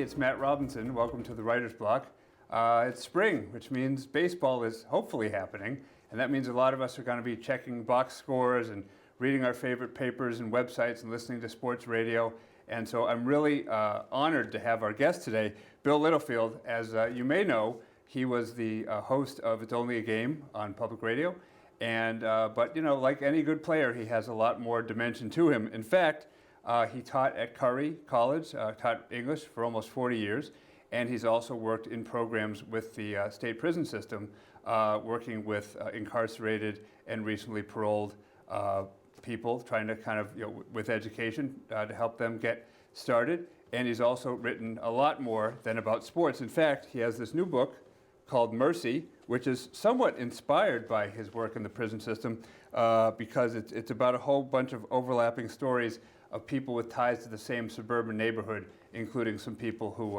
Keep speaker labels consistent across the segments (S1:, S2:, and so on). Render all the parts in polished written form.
S1: it's Matt Robinson. Welcome to the Writer's Block. It's spring, which means baseball is hopefully happening, and that means a lot of us are going to be checking box scores and reading our favorite papers and websites and listening to sports radio. And so I'm really honored to have our guest today, Bill Littlefield. As you may know, he was the host of It's Only a Game on public radio. And but you know, like any good player, he has a lot more dimension to him. In fact, he taught at Curry College, taught English for almost 40 years, and he's also worked in programs with the state prison system, working with incarcerated and recently paroled people, trying to kind of, with education to help them get started. And he's also written a lot more than about sports. In fact, he has this new book called Mercy, which is somewhat inspired by his work in the prison system, because it's about a whole bunch of overlapping stories of people with ties to the same suburban neighborhood, including some people who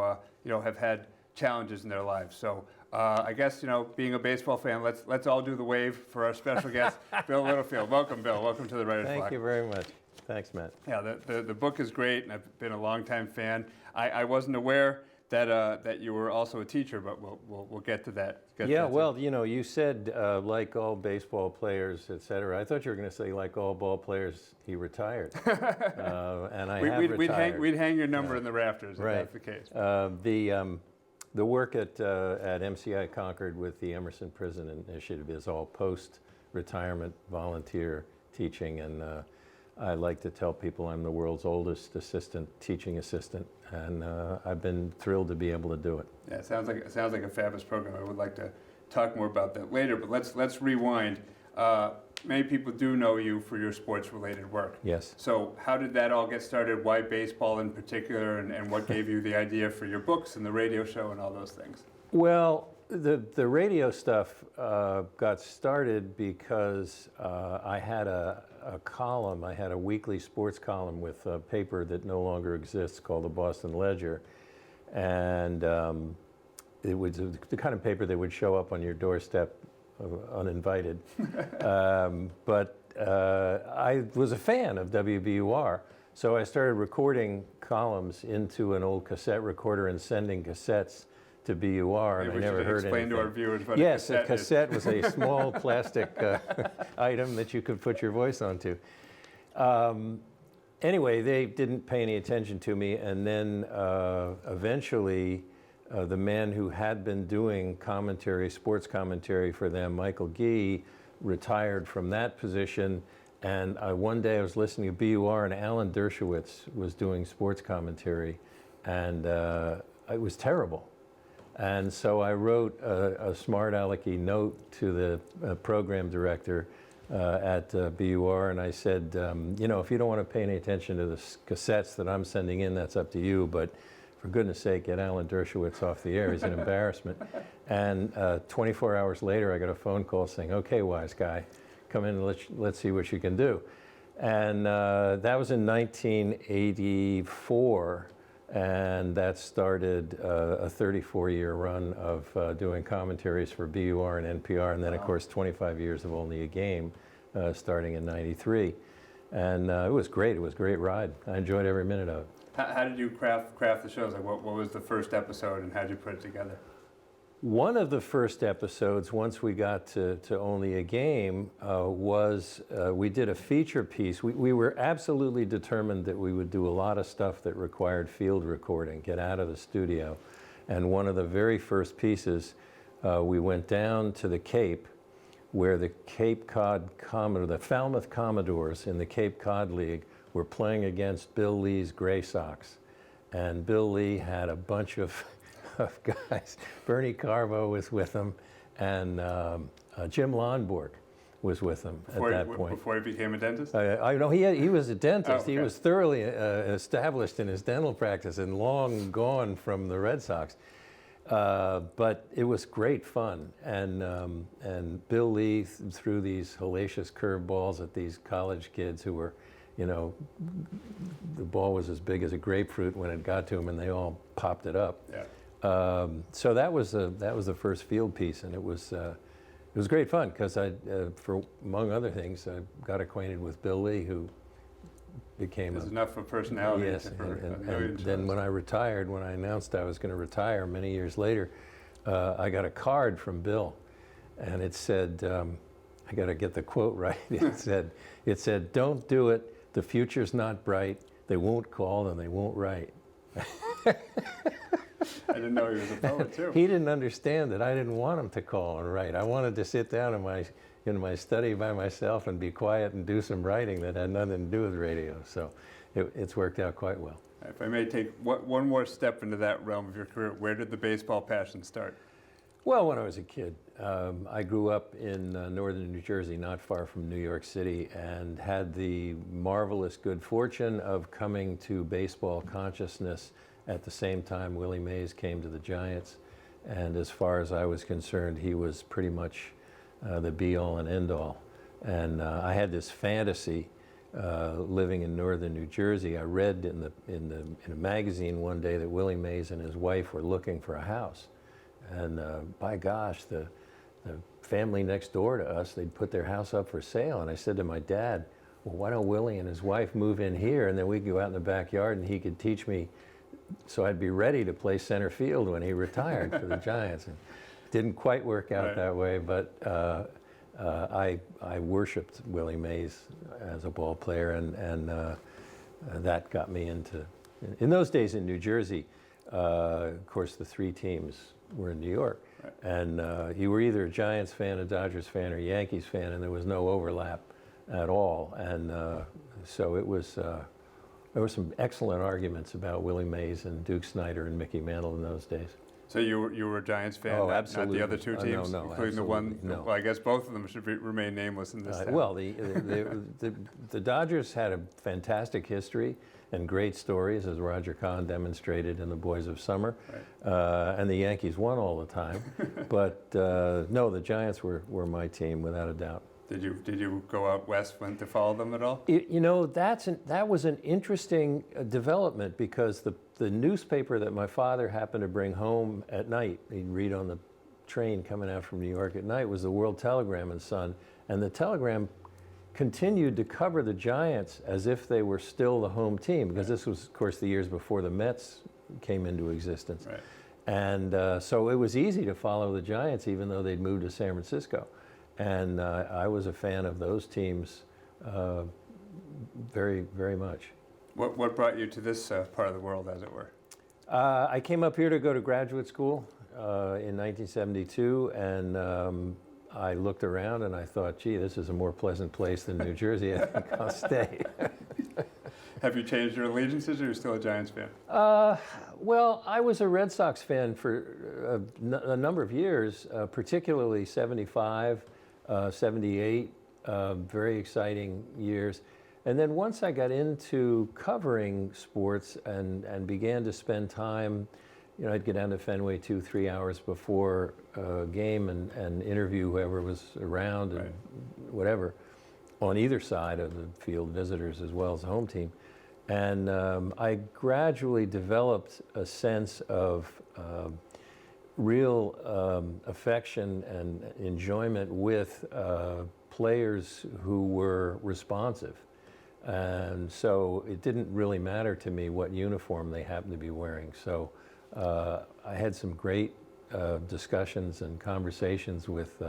S1: have had challenges in their lives. So I guess, being a baseball fan, let's all do the wave for our special guest, Bill Littlefield. Welcome, Bill. Welcome to the Writer's Block.
S2: Thank you very much. Thanks, Matt.
S1: Yeah, the book is great, and I've been a longtime fan. I wasn't aware that you were also a teacher, but we'll get to that.
S2: You said like all baseball players, et cetera. I thought you were going to say like all ball players, he retired, and retired.
S1: We'd hang your number in the rafters if that's the case.
S2: The work at MCI Concord with the Emerson Prison Initiative is all post-retirement volunteer teaching, and I like to tell people I'm the world's oldest teaching assistant, and I've been thrilled to be able to do it.
S1: Yeah, it sounds like a fabulous program. I would like to talk more about that later, but let's rewind. Many people do know you for your sports-related work.
S2: Yes.
S1: So how did that all get started? Why baseball in particular, and what gave you the idea for your books and the radio show and all those things?
S2: Well, the radio stuff got started because I had a column. I had a weekly sports column with a paper that no longer exists called the Boston Ledger, and it was the kind of paper that would show up on your doorstep uninvited. But I was a fan of WBUR, so I started recording columns into an old cassette recorder and sending cassettes to BUR, and I never heard anything.
S1: Explain to our viewers what
S2: yes,
S1: a cassette
S2: was a small plastic item that you could put your voice onto. Anyway, they didn't pay any attention to me, and then eventually the man who had been doing sports commentary for them, Michael Gee, retired from that position, and one day I was listening to BUR, and Alan Dershowitz was doing sports commentary, and it was terrible. And so I wrote a smart alecky note to the program director at BUR, and I said, if you don't want to pay any attention to the cassettes that I'm sending in, that's up to you, but for goodness sake, get Alan Dershowitz off the air. He's an embarrassment. And 24 hours later, I got a phone call saying, okay, wise guy, come in and let's see what you can do. And that was in 1984. And that started a 34-year run of doing commentaries for BUR and NPR, and then, of course, 25 years of Only a Game, starting in '93. And it was great. It was a great ride. I enjoyed every minute of it.
S1: How did you craft the shows? Like, what was the first episode, and how did you put it together?
S2: One of the first episodes, once we got to Only a Game, was we did a feature piece. We were absolutely determined that we would do a lot of stuff that required field recording, get out of the studio. And one of the very first pieces, we went down to the Cape, where the Cape Cod the Falmouth Commodores in the Cape Cod League were playing against Bill Lee's Gray Sox. And Bill Lee had a bunch of guys. Bernie Carvo was with him, and Jim Lonborg was with him at that point.
S1: Before he became a dentist?
S2: I know he was a dentist.
S1: Oh, okay.
S2: He was thoroughly established in his dental practice and long gone from the Red Sox. But it was great fun, and Bill Lee threw these hellacious curveballs at these college kids who were, the ball was as big as a grapefruit when it got to them, and they all popped it up.
S1: Yeah.
S2: So that was the first field piece, and it was great fun because for among other things, I got acquainted with Bill Lee, who became
S1: There's
S2: a...
S1: enough of personality
S2: Yes,
S1: for a
S2: and
S1: million
S2: then
S1: shows.
S2: when I retired, when I announced I was going to retire many years later, I got a card from Bill, and it said, I got to get the quote right. It said, "Don't do it. The future's not bright. They won't call and they won't write."
S1: I didn't know he was a poet too.
S2: He didn't understand that I didn't want him to call and write. I wanted to sit down in my study by myself and be quiet and do some writing that had nothing to do with radio. So it's worked out quite well.
S1: If I may take one more step into that realm of your career, where did the baseball passion start?
S2: Well, when I was a kid, I grew up in northern New Jersey, not far from New York City, and had the marvelous good fortune of coming to baseball consciousness at the same time Willie Mays came to the Giants. And as far as I was concerned, he was pretty much the be-all and end-all. And I had this fantasy living in northern New Jersey. I read in a magazine one day that Willie Mays and his wife were looking for a house. And by gosh, the family next door to us, they'd put their house up for sale. And I said to my dad, well, why don't Willie and his wife move in here, and then we could go out in the backyard and he could teach me so I'd be ready to play center field when he retired for the Giants. And it didn't quite work out that way, but I worshipped Willie Mays as a ball player, and that got me into, in those days in New Jersey, of course the three teams were in New York. Right. And you were either a Giants fan, a Dodgers fan, or a Yankees fan, and there was no overlap at all. And so it was, there were some excellent arguments about Willie Mays and Duke Snider and Mickey Mantle in those days.
S1: So you were a Giants fan,
S2: Oh,
S1: not
S2: absolutely.
S1: the other two teams,
S2: no,
S1: including the one,
S2: no.
S1: well, I guess both of them should remain nameless in this town.
S2: Well, the Dodgers had a fantastic history and great stories, as Roger Kahn demonstrated in The Boys of Summer. Right. And the Yankees won all the time. But no, the Giants were my team, without a doubt.
S1: Did you go out west to follow them at all?
S2: You know, that was an interesting development, because the newspaper that my father happened to bring home at night, he'd read on the train coming out from New York at night, was the World Telegram and Son. And the Telegram continued to cover the Giants as if they were still the home team, because this was, of course, the years before the Mets came into existence. Right. And so it was easy to follow the Giants, even though they'd moved to San Francisco. And I was a fan of those teams very, very much.
S1: What brought you to this part of the world, as it were?
S2: I came up here to go to graduate school in 1972, and I looked around and I thought, gee, this is a more pleasant place than New Jersey. I think I'll stay.
S1: Have you changed your allegiances, or are you still a Giants fan?
S2: Well, I was a Red Sox fan for a number of years, particularly 75, 78, very exciting years. And then once I got into covering sports and began to spend time, you know, I'd get down to Fenway 2-3 hours before a game and interview whoever was around and whatever, on either side of the field, visitors as well as the home team. And I gradually developed a sense of real affection and enjoyment with players who were responsive. And so it didn't really matter to me what uniform they happened to be wearing. So I had some great discussions and conversations with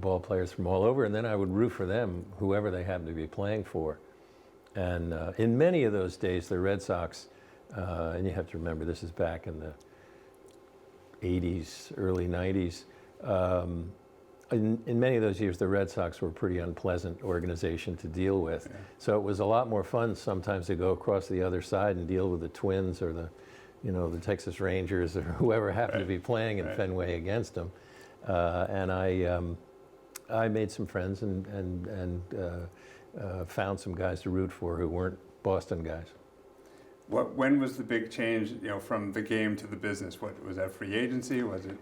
S2: ball players from all over, and then I would root for them, whoever they happened to be playing for. And in many of those days, the Red Sox, and you have to remember this is back in the 80s, early 90s, in many of those years, the Red Sox were a pretty unpleasant organization to deal with. Yeah. So it was a lot more fun sometimes to go across the other side and deal with the Twins or the Texas Rangers or whoever happened to be playing in Fenway against them. And I made some friends and found some guys to root for who weren't Boston guys.
S1: When was the big change, from the game to the business? What was that, free agency? Was it?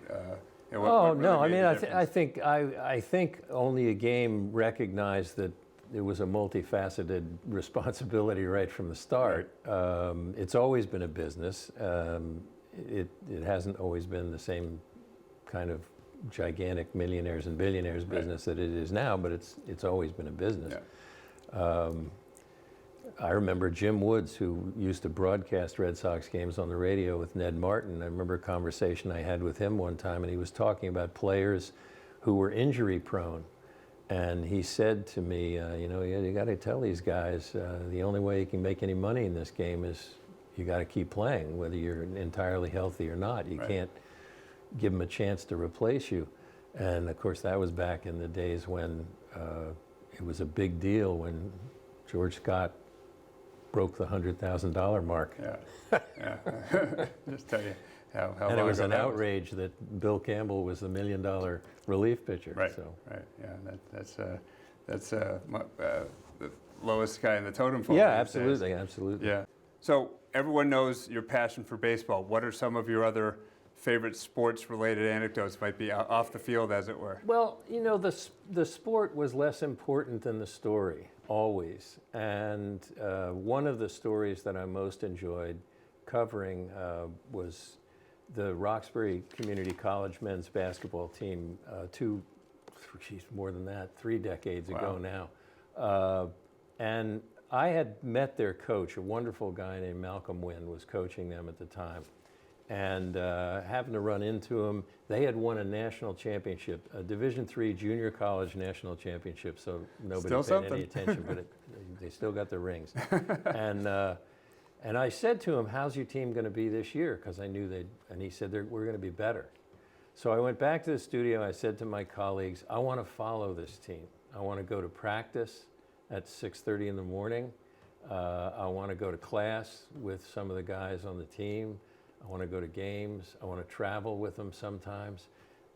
S1: What really
S2: no, I mean, I think only a game recognized that it was a multifaceted responsibility right from the start. Right. It's always been a business. It hasn't always been the same kind of gigantic millionaires and billionaires business that it is now, but it's always been a business. Yeah. I remember Jim Woods, who used to broadcast Red Sox games on the radio with Ned Martin. I remember a conversation I had with him one time, and he was talking about players who were injury prone. And he said to me, you got to tell these guys, the only way you can make any money in this game is you got to keep playing, whether you're entirely healthy or not. You can't give them a chance to replace you. And of course, that was back in the days when it was a big deal when George Scott broke the $100,000 mark.
S1: Yeah. Just tell you how
S2: and it was an
S1: that
S2: outrage that Bill Campbell was the $1 million relief pitcher.
S1: Right.
S2: So.
S1: Right. Yeah. That's the lowest guy in the totem pole.
S2: Yeah,
S1: these days.
S2: absolutely.
S1: Yeah. So everyone knows your passion for baseball. What are some of your other favorite sports-related anecdotes? Might be off the field, as it were.
S2: Well, the sport was less important than the story, always. And one of the stories that I most enjoyed covering was the Roxbury Community College men's basketball team more than that, 3 decades ago now. And I had met their coach, a wonderful guy named Malcolm Wynn was coaching them at the time. And happened to run into him. They had won a national championship, a Division III junior college national championship, so nobody paid any attention, but they still got the rings. And I said to him, how's your team going to be this year? Because I knew and he said, we're going to be better. So I went back to the studio. I said to my colleagues, I want to follow this team. I want to go to practice at 6:30 in the morning. I want to go to class with some of the guys on the team. I want to go to games. I want to travel with them sometimes.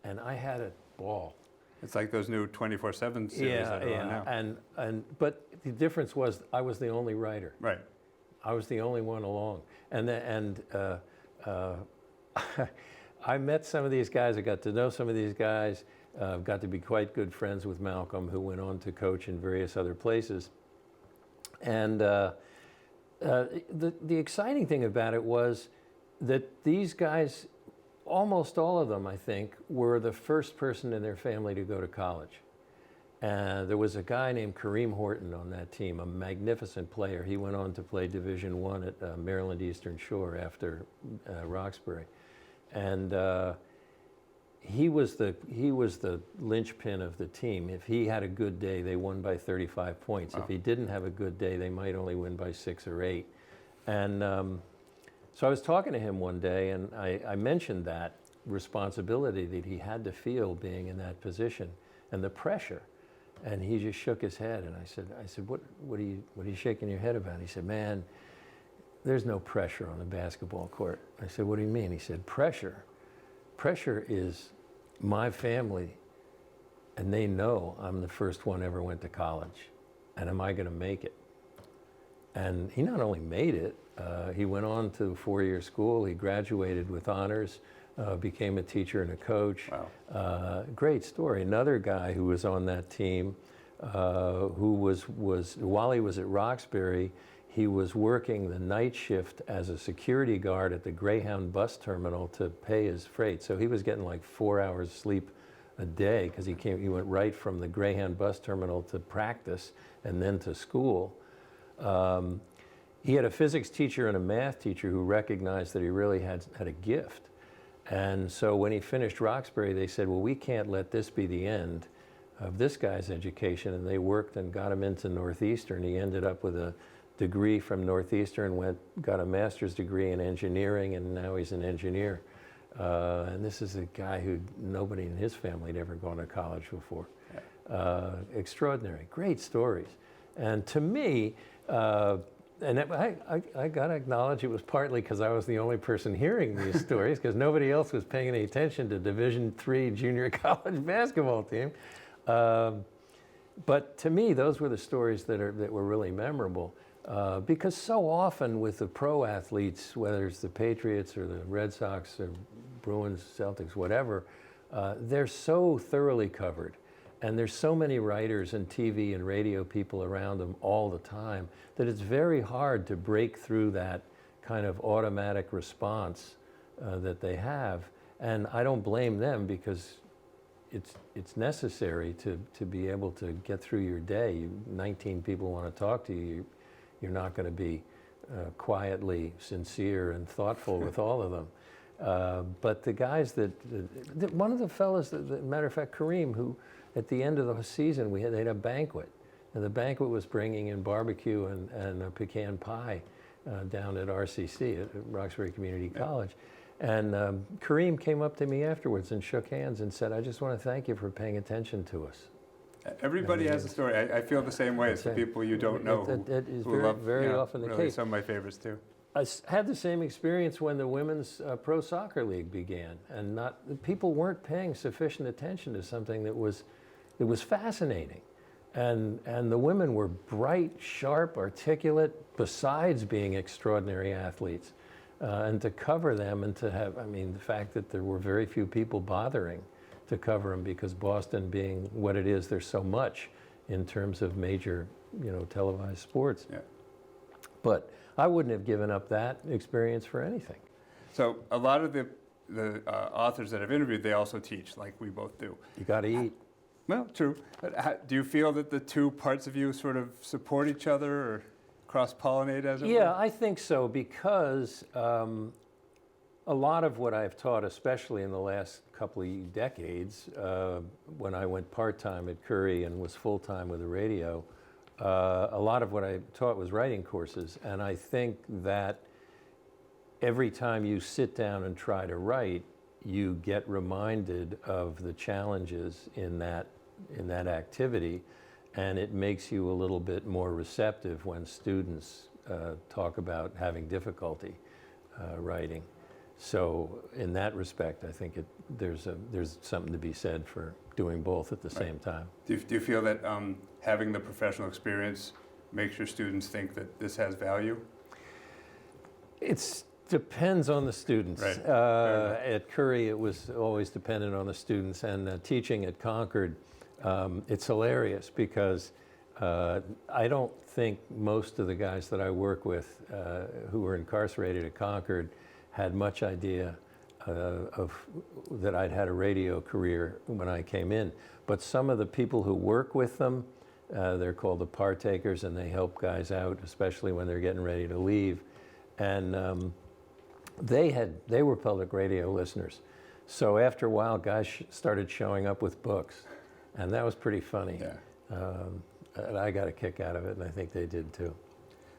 S2: And I had a ball.
S1: It's like those new 24/7 series that are on now.
S2: But the difference was I was the only writer.
S1: Right.
S2: I was the only one along. I met some of these guys. I got to know some of these guys. Got to be quite good friends with Malcolm, who went on to coach in various other places. And the exciting thing about it was that these guys, almost all of them, I think, were the first person in their family to go to college. There was a guy named Kareem Horton on that team, a magnificent player. He went on to play Division I at Maryland Eastern Shore after Roxbury. And he was the linchpin of the team. If he had a good day, they won by 35 points. If he didn't have a good day, they might only win by 6 or 8. And so I was talking to him one day, and I mentioned that responsibility that he had to feel being in that position and the pressure. And he just shook his head, and I said, what are you shaking your head about? He said, man, there's no pressure on the basketball court. I said, what do you mean? He said, pressure is my family, and they know I'm the first one ever went to college, and am I going to make it? And he not only made it, he went on to 4-year school, he graduated with honors, became a teacher and a coach.
S1: Wow.
S2: Great story. Another guy who was on that team, who was while he was at Roxbury, he was working the night shift as a security guard at the Greyhound bus terminal to pay his freight. So he was getting like 4 hours sleep a day because he went right from the Greyhound bus terminal to practice and then to school. He had a physics teacher and a math teacher who recognized that he really had a gift. And so when he finished Roxbury, they said, well, we can't let this be the end of this guy's education. And they worked and got him into Northeastern. He ended up with a degree from Northeastern, got a master's degree in engineering, and now he's an engineer. And this is a guy who nobody in his family had ever gone to college before. Extraordinary, great stories. And to me, and I got to acknowledge it was partly because I was the only person hearing these stories, because nobody else was paying any attention to Division III junior college basketball team. But to me, those were the stories that were really memorable. Because so often with the pro athletes, whether it's the Patriots or the Red Sox or Bruins, Celtics, whatever, they're so thoroughly covered. And there's so many writers and TV and radio people around them all the time that it's very hard to break through that kind of automatic response that they have. And I don't blame them, because it's necessary to be able to get through your day. 19 people want to talk to you. You're not going to be quietly sincere and thoughtful with all of them. But the guys one of the fellas, matter of fact, Kareem, who at the end of the season they had a banquet, and the banquet was bringing in barbecue and a pecan pie down at RCC, at Roxbury Community College. And Kareem came up to me afterwards and shook hands and said, "I just want to thank you for paying attention to us."
S1: Everybody has a story. I feel the same way as the people you don't know
S2: That is
S1: who love,
S2: very often the
S1: really
S2: case.
S1: Some of my favorites too.
S2: I had the same experience when the women's pro soccer league began, and people weren't paying sufficient attention to something that was fascinating, and the women were bright, sharp, articulate, besides being extraordinary athletes, and to cover them and to have, the fact that there were very few people bothering to cover them, because Boston being what it is, there's so much in terms of major, televised sports.
S1: Yeah.
S2: But I wouldn't have given up that experience for anything.
S1: So a lot of the authors that I've interviewed, they also teach, like we both do.
S2: You got to eat.
S1: Well, true. But do you feel that the two parts of you sort of support each other or cross-pollinate, as it were?
S2: Yeah, I think so, because a lot of what I've taught, especially in the last couple of decades, when I went part-time at Curry and was full-time with the radio, a lot of what I taught was writing courses, and I think that every time you sit down and try to write, you get reminded of the challenges in that activity, and it makes you a little bit more receptive when students talk about having difficulty writing. So in that respect, I think there's something to be said for doing both at the same time.
S1: Do you feel that having the professional experience makes your students think that this has value?
S2: It depends on the students.
S1: Right.
S2: At Curry, it was always dependent on the students, and teaching at Concord, it's hilarious because I don't think most of the guys that I work with who were incarcerated at Concord had much idea that I'd had a radio career when I came in. But some of the people who work with them, they're called the partakers, and they help guys out, especially when they're getting ready to leave. And they were public radio listeners. So after a while, guys started showing up with books, and that was pretty funny.
S1: Yeah.
S2: And I got a kick out of it, and I think they did too.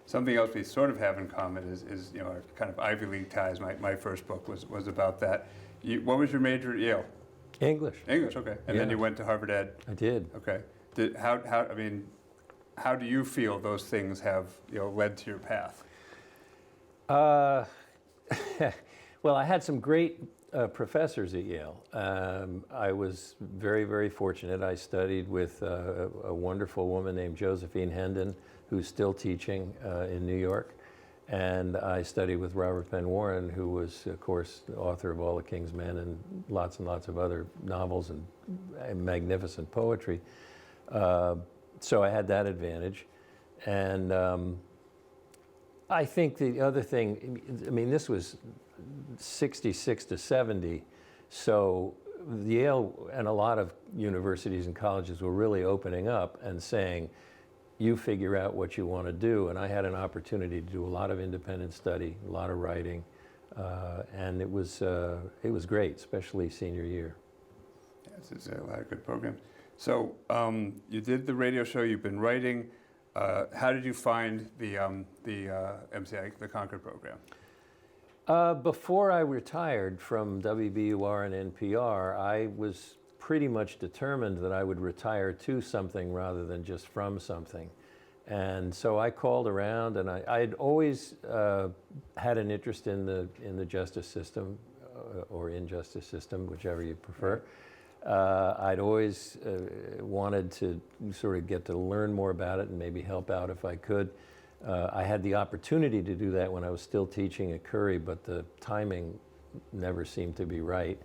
S1: Something else we sort of have in common is our kind of Ivy League ties. My first book was about that. What was your major at Yale?
S2: English.
S1: English, okay. And then you went to Harvard Ed.
S2: I did.
S1: Okay. How do you feel those things have led to your path?
S2: Well, I had some great professors at Yale. I was very, very fortunate. I studied with a wonderful woman named Josephine Hendon, who's still teaching in New York. And I studied with Robert Ben Warren, who was, of course, the author of All the King's Men and lots of other novels and magnificent poetry. So I had that advantage. And I think the other thing, this was 66 to 70, so Yale and a lot of universities and colleges were really opening up and saying, you figure out what you want to do. And I had an opportunity to do a lot of independent study, a lot of writing, and it was great, especially senior year.
S1: Yes, it's a lot of good programs. So you did the radio show, you've been writing. How did you find the MCI, the Concord program?
S2: Before I retired from WBUR and NPR, I was pretty much determined that I would retire to something rather than just from something. And so I called around, and I'd always had an interest in the justice system or injustice system, whichever you prefer. I'd always wanted to sort of get to learn more about it and maybe help out if I could. I had the opportunity to do that when I was still teaching at Curry, but the timing never seemed to be right.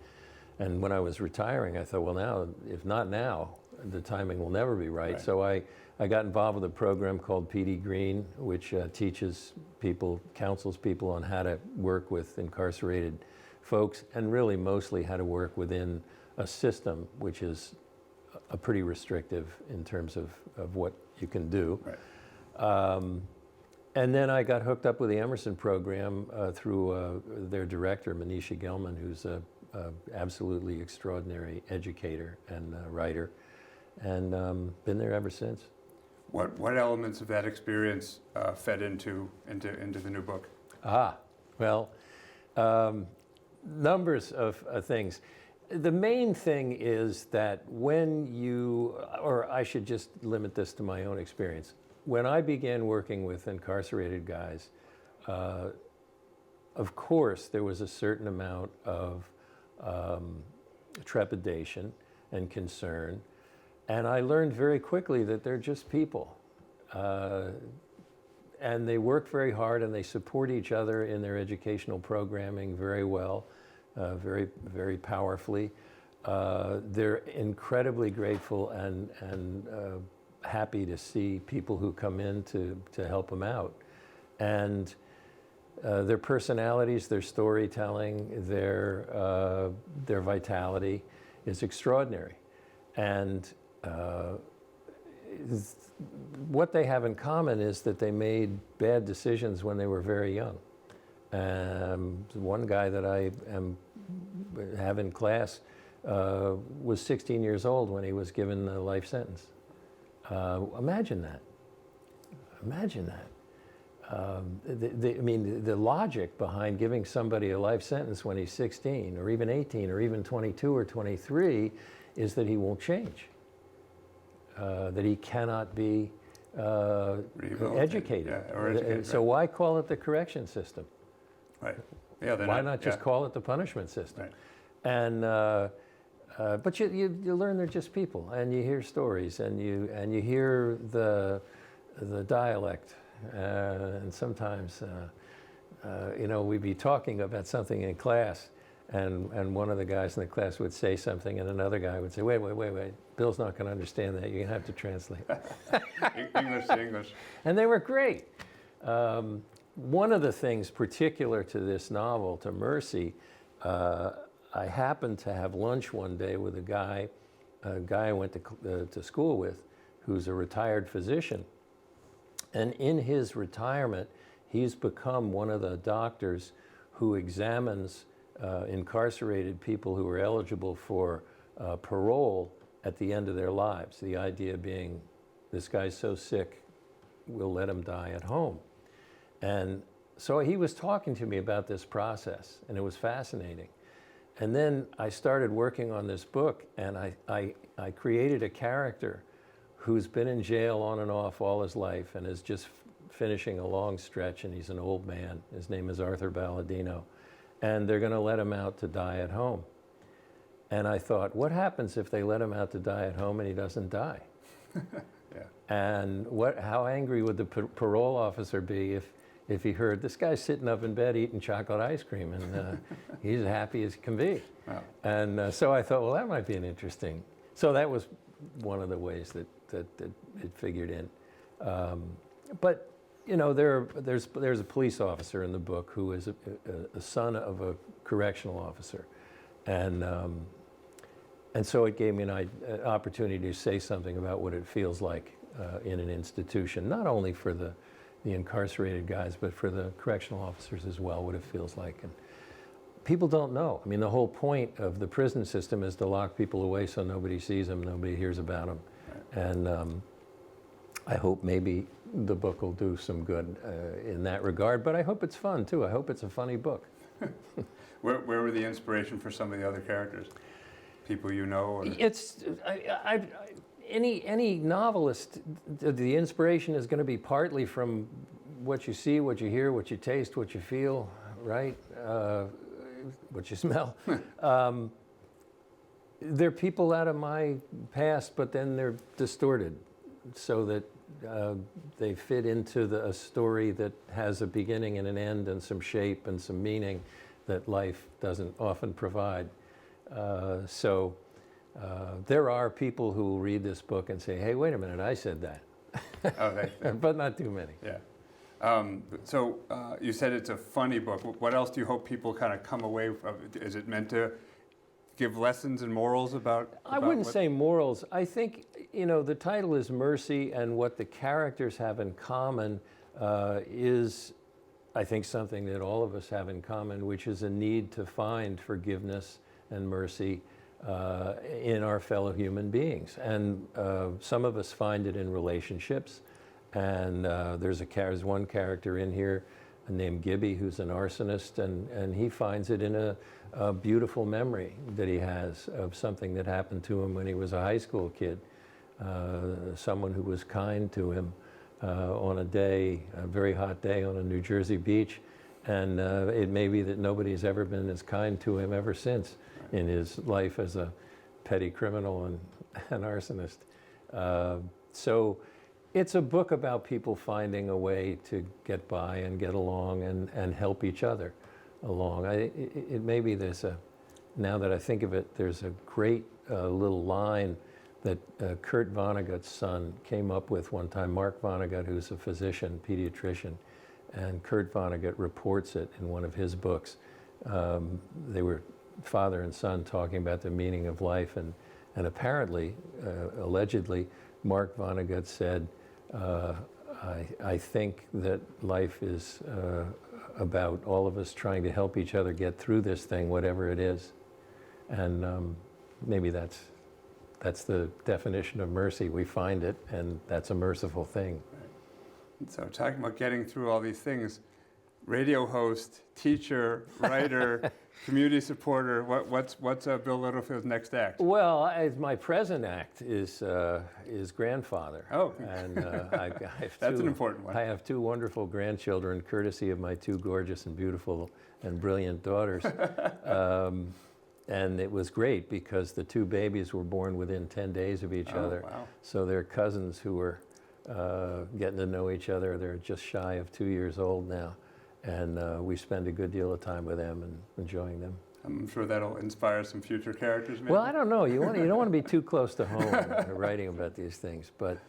S2: And when I was retiring, I thought, well, now, if not now, the timing will never be right. So I got involved with a program called PD Green, which teaches people, counsels people on how to work with incarcerated folks, and really mostly how to work within a system which is pretty restrictive in terms of what you can do.
S1: Right.
S2: And then I got hooked up with the Emerson Program through their director, Manisha Gelman, who's a absolutely extraordinary educator and writer, and been there ever since.
S1: What elements of that experience fed into the new book?
S2: Well, numbers of things. The main thing is that when you, or I should just limit this to my own experience, when I began working with incarcerated guys, of course there was a certain amount of trepidation and concern, and I learned very quickly that they're just people. And they work very hard and they support each other in their educational programming very well, very, very powerfully. They're incredibly grateful and happy to see people who come in to help them out. And their personalities, their storytelling, their vitality is extraordinary. And what they have in common is that they made bad decisions when they were very young. One guy that I have in class was 16 years old when he was given a life sentence. Imagine that. Imagine that. The logic behind giving somebody a life sentence when he's 16 or even 18 or even 22 or 23 is that he won't change. That he cannot be educated.
S1: Yeah, or educated.
S2: So why call it the correction system?
S1: Right. Yeah.
S2: Why not just call it the punishment system?
S1: Right.
S2: And but you learn they're just people, and you hear stories, and you hear the dialect, and sometimes we'd be talking about something in class. And one of the guys in the class would say something, and another guy would say, wait, Bill's not going to understand that. You're going to have to translate.
S1: English to English.
S2: And they were great. One of the things particular to this novel, to Mercy, I happened to have lunch one day with a guy I went to school with, who's a retired physician. And in his retirement, he's become one of the doctors who examines incarcerated people who are eligible for parole at the end of their lives. The idea being, this guy's so sick, we'll let him die at home. And so he was talking to me about this process, and it was fascinating. And then I started working on this book, and I created a character who's been in jail on and off all his life and is just finishing a long stretch, and he's an old man. His name is Arthur Balladino. And they're going to let him out to die at home. And I thought, what happens if they let him out to die at home and he doesn't die?
S1: Yeah.
S2: And how angry would the parole officer be if he heard, this guy's sitting up in bed eating chocolate ice cream, and he's as happy as can be.
S1: Wow.
S2: And so I thought, well, that might be an interesting. So that was one of the ways that it figured in. But there's a police officer in the book who is a son of a correctional officer, and so it gave me an opportunity to say something about what it feels like in an institution, not only for the incarcerated guys, but for the correctional officers as well, what it feels like. And people don't know. I mean, the whole point of the prison system is to lock people away so nobody sees them, nobody hears about them, right. And I hope maybe the book will do some good in that regard, but I hope it's fun too. I hope it's a funny book.
S1: Where were the inspiration for some of the other characters? People you know? Or?
S2: It's any novelist. The inspiration is going to be partly from what you see, what you hear, what you taste, what you feel, right? What you smell. They're people out of my past, but then they're distorted, so that they fit into a story that has a beginning and an end and some shape and some meaning that life doesn't often provide. So there are people who will read this book and say, hey, wait a minute, I said that. But not too many.
S1: Yeah. So you said it's a funny book. What else do you hope people kind of come away from? Is it meant to give lessons and morals about
S2: I wouldn't say morals. I think, the title is Mercy, and what the characters have in common is, I think, something that all of us have in common, which is a need to find forgiveness and mercy in our fellow human beings. And some of us find it in relationships. And there's one character in here named Gibby, who's an arsonist, and he finds it in a beautiful memory that he has of something that happened to him when he was a high school kid. Someone who was kind to him on a very hot day on a New Jersey beach. And it may be that nobody's ever been as kind to him ever since in his life as a petty criminal and an arsonist. So it's a book about people finding a way to get by and get along and help each other along. It may be now that I think of it, there's a great little line that Kurt Vonnegut's son came up with one time. Mark Vonnegut, who's a physician, pediatrician, and Kurt Vonnegut reports it in one of his books. They were father and son talking about the meaning of life, and apparently, allegedly, Mark Vonnegut said, I think that life is about all of us trying to help each other get through this thing, whatever it is. And maybe that's the definition of mercy. We find it, and that's a merciful thing.
S1: Right. So talking about getting through all these things, radio host, teacher, writer, community supporter, what's Bill Littlefield's next act?
S2: Well, my present act is grandfather.
S1: Oh.
S2: And I have
S1: that's an important one.
S2: I have two wonderful grandchildren, courtesy of my two gorgeous and beautiful and brilliant daughters. And it was great because the two babies were born within 10 days of each other.
S1: Wow.
S2: So they're cousins who were getting to know each other. They're just shy of 2 years old now. And we spend a good deal of time with them and enjoying them.
S1: I'm sure that'll inspire some future characters, maybe?
S2: Well, I don't know. You don't want to be too close to home when you're writing about these things. But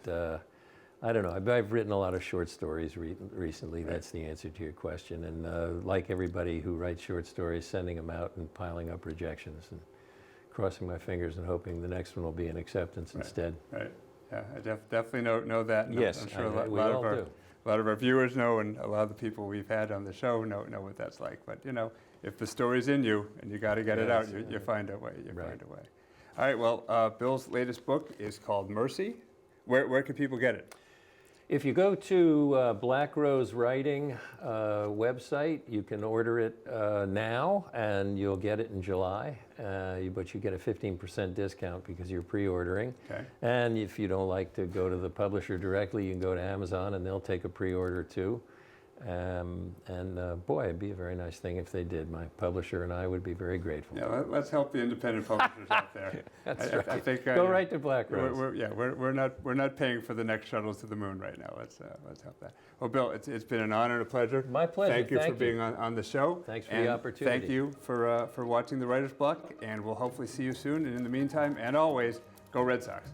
S2: I don't know. I've written a lot of short stories recently. Right. That's the answer to your question. And like everybody who writes short stories, sending them out and piling up rejections and crossing my fingers and hoping the next one will be an acceptance instead.
S1: Right. Yeah, I definitely know that. And
S2: yes,
S1: I'm sure
S2: a
S1: lot of our viewers know, and a lot of the people we've had on the show know what that's like. But if the story's in you and you got to get it out, you find a way. Find a way. All right. Well, Bill's latest book is called Mercy. Where can people get it?
S2: If you go to Black Rose Writing website, you can order it now, and you'll get it in July. But you get a 15% discount because you're pre-ordering.
S1: Okay.
S2: And if you don't like to go to the publisher directly, you can go to Amazon, and they'll take a pre-order too. Boy, it'd be a very nice thing if they did. My publisher and I would be very grateful.
S1: Yeah, let's help the independent publishers out there.
S2: That's right.
S1: I think,
S2: go right to Black Rose.
S1: We're not paying for the next shuttles to the moon right now. Let's help that. Well, Bill, it's been an honor and a pleasure.
S2: My pleasure.
S1: Thank you for being on the show.
S2: Thanks for the opportunity.
S1: Thank you for watching the Writer's Block, and we'll hopefully see you soon. And in the meantime, and always, go Red Sox.